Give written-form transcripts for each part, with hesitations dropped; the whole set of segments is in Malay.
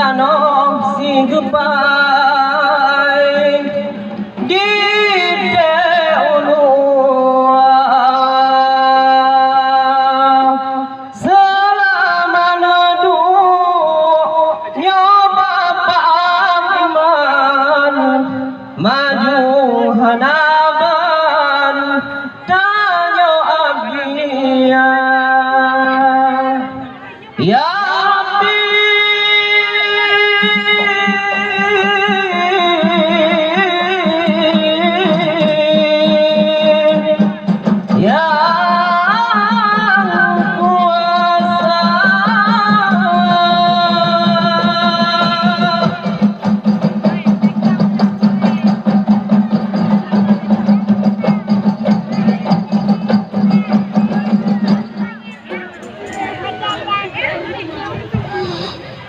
Tanong si goodbye di ulua selama nadu nyoba paman maju hanaban tanyo abdiya ya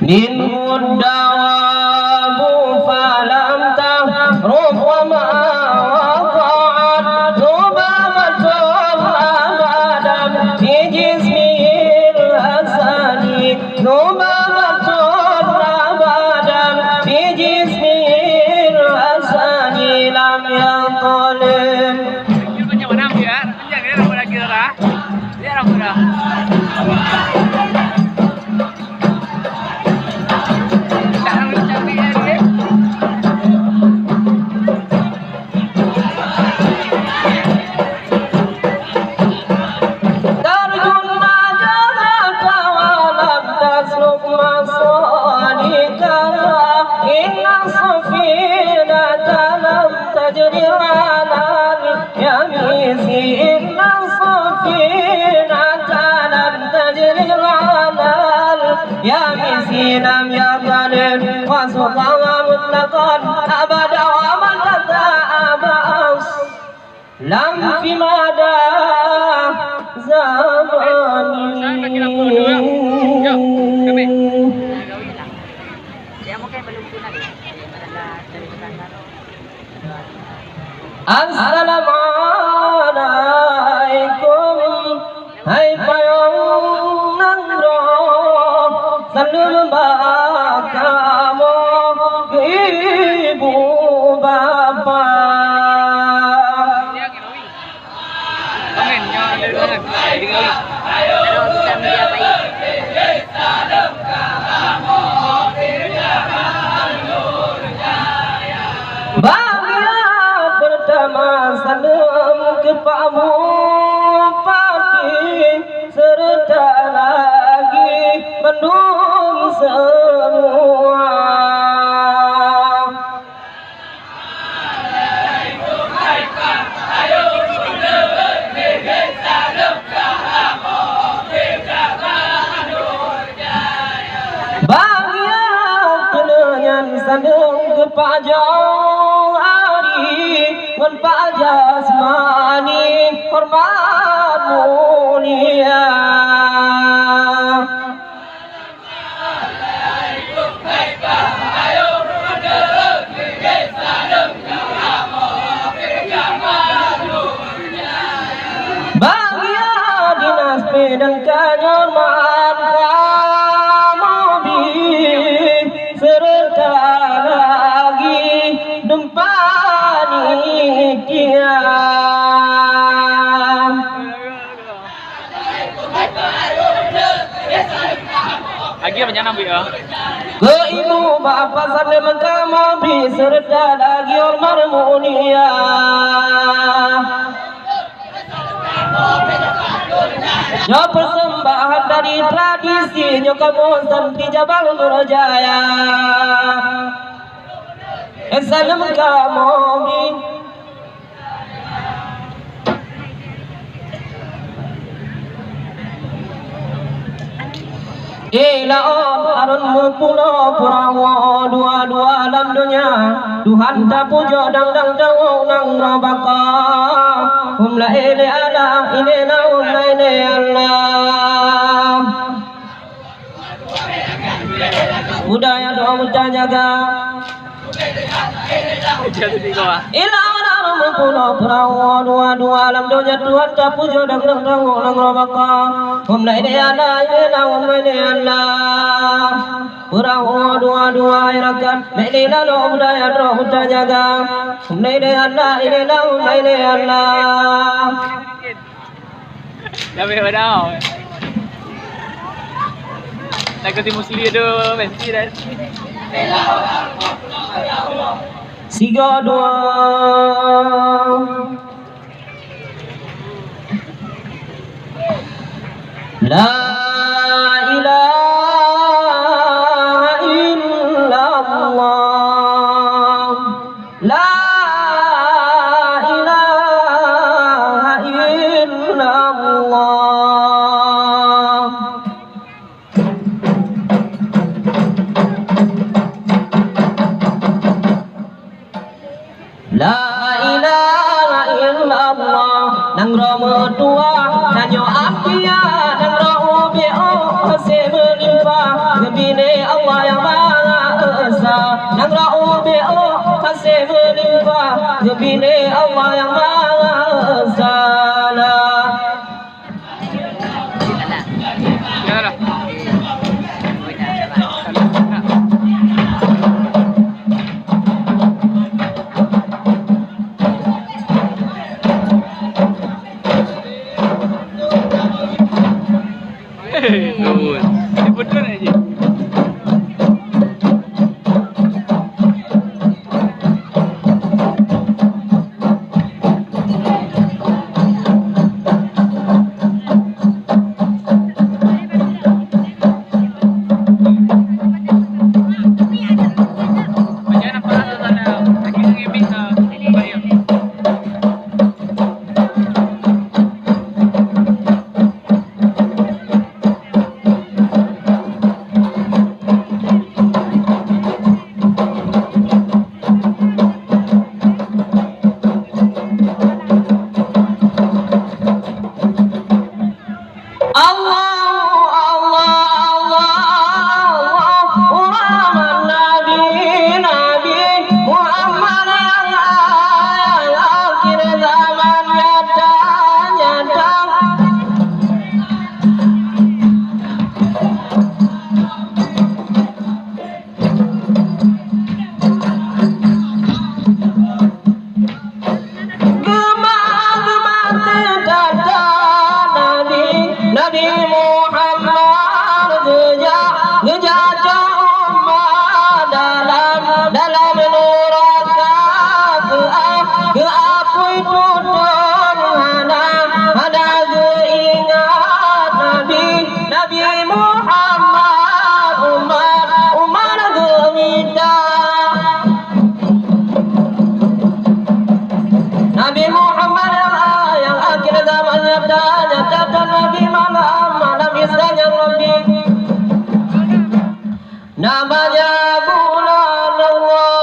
منه الدواب فلم تهرب وما وقعت ذبابة أبدا في جسمه الأساني ذبابة أبدا في جسمه الأساني لم ينطلق يا مسكينا يا ظالم وسقى مطلقا أبدا ومن أبأس لم في مدى Assalamualaikum hai payung nandro salum bakamu ibu bapa bahagia pertama salam kepamu pagi serta lagi mendung semua bahagia kenangan sandung kepajang hari menpajas jasmani hormat mulia bahagia dinas dan kehormatan kamu serta lagi dempani dia lagi apa nyanam ya? Ke ibu bapa sampai kamu serta lagi hormat mulia. Ya persembahan dari tradisi kamu sampai Jabal Nurjaya. Salam kamu Ila harun pulau purawo dua-dua alam dunia Tuhan tak puja dang jauh nang robaka la ile ala ile naun la ile Allah budaya doa jaga ila pulau perahu dua alam dunia Tuhan tak puja dan tahu nang robaka hum la ilaha illallah hum la ilaha perahu dua irakan la ilaha lo budaya roh jaga hum la ilaha illallah hum la ilaha Dah boleh dah. Nak kasi musli ada mesti dah. Tiga dua La ilaha illallah La ilaha illallah La ilaha illallah nang romo tua nanyo apiya nang romo bio se berlimpah gebine Allah yang Maha Esa nang romo bio se berlimpah gebine Allah yang Maha Esa Ya dah. Betul. Ini betul aja. Banyak nampak sana. Lagi ngemik bayar. Nabi Muhammad gejajah umat dalam nuraka keapui tutun ada keingat Nabi Muhammad umat gemita Nabi Muhammad yang akhir zaman nyata Nabi malam isanya Rabbi namanya bulan Allah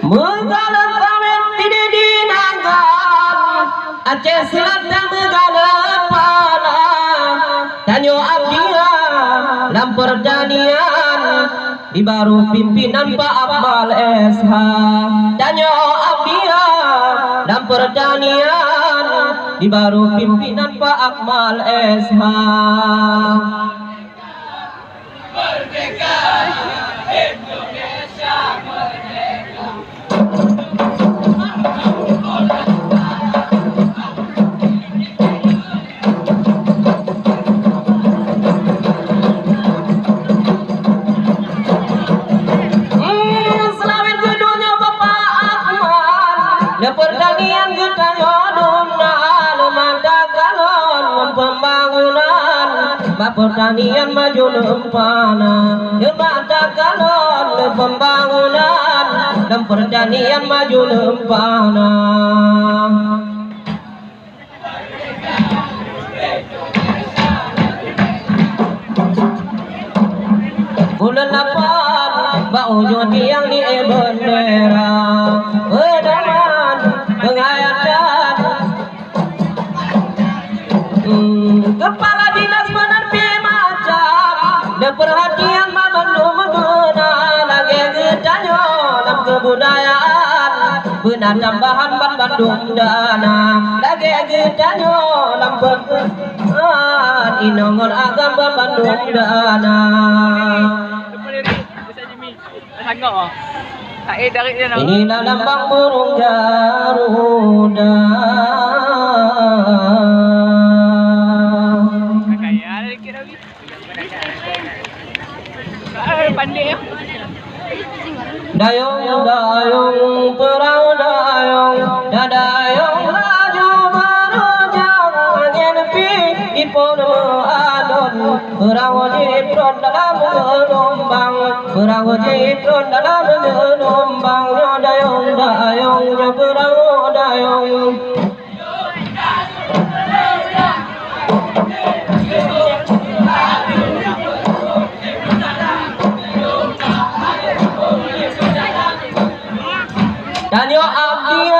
Megala sawit tidak dinangkan Aceh Selatan megala panah Tanyo abdiya dalam pertanian di baru pimpinan Pak Akmal SH Tanyo abdiya dalam pertanian di baru pimpinan Pak Akmal SH Merdeka Indonesia merdeka Selamat kedunya Bapak Akmal ya pertanian kita yodunan mata kalon pembangunan Bapak pertanian maju lempana ya mata kalon pembangunan dan pertanian maju lempana bulan 8 bau jodi yang di bendera pedaman pengayatan kepala dinas menepi macam dan perhatian memendung lagi kebudayaan benar tambahan ban Bandung dana lagi kita nyo lampet inongol agam ban Bandung dana Sangat oh. Tak dari dia nak. inilah lambang burung Garuda. Kaya ada dikit lagi. Pandai ya. Dayung dayung perahu dayung dayung laju merujak angin di pondok adon perahu jipron dalam gelombang perahu jipron dalam gelombang dayung dayung perahu dayung dan yo abdi